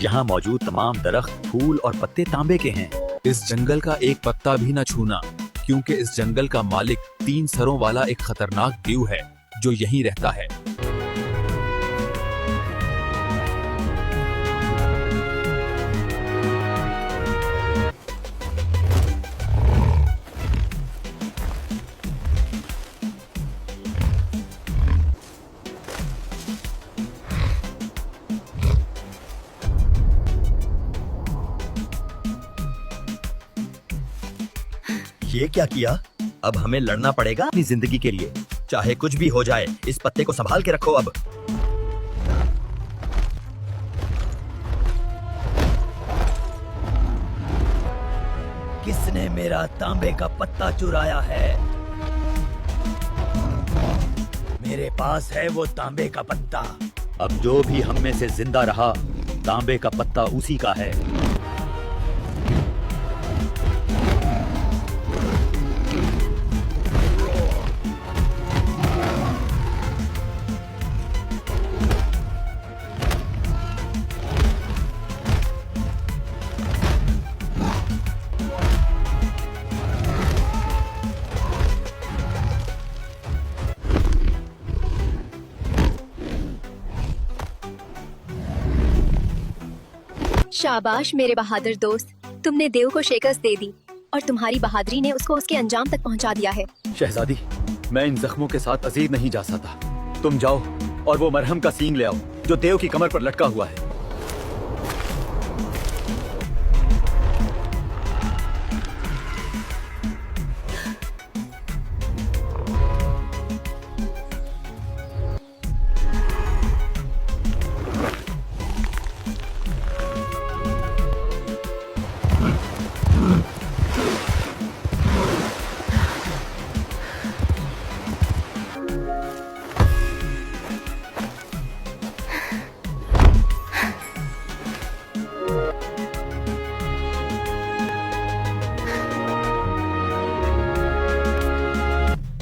यहाँ मौजूद तमाम दरख्त, फूल और पत्ते तांबे के हैं। इस जंगल का एक पत्ता भी न छूना, क्योंकि इस जंगल का मालिक 3 सरों वाला एक खतरनाक देव है जो यहीं रहता है। ये क्या किया? अब हमें लड़ना पड़ेगा अपनी जिंदगी के लिए, चाहे कुछ भी हो जाए। इस पत्ते को संभाल के रखो। अब किसने मेरा तांबे का पत्ता चुराया है? मेरे पास है वो तांबे का पत्ता। अब जो भी हम में से जिंदा रहा, तांबे का पत्ता उसी का है। शाबाश मेरे बहादुर दोस्त, तुमने देव को शिकस्त दे दी और तुम्हारी बहादुरी ने उसको उसके अंजाम तक पहुंचा दिया है। शहजादी, मैं इन जख्मों के साथ अजीज नहीं जा सकता। तुम जाओ और वो मरहम का सींग ले आओ जो देव की कमर पर लटका हुआ है।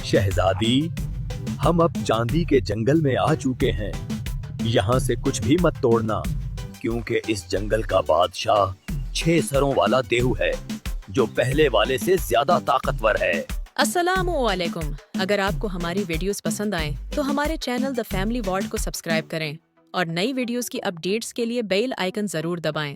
शहजादी, हम अब चांदी के जंगल में आ चुके हैं। यहाँ से कुछ भी मत तोड़ना, क्योंकि इस जंगल का बादशाह 6 सरों वाला देव है जो पहले वाले से ज्यादा ताकतवर है। अस्सलामुअलैकुम। अगर आपको हमारी वीडियोस पसंद आए तो हमारे चैनल द फैमिली वॉल्ट को सब्सक्राइब करें और नई वीडियोस की अपडेट्स के लिए बेल आइकन जरूर दबाएं।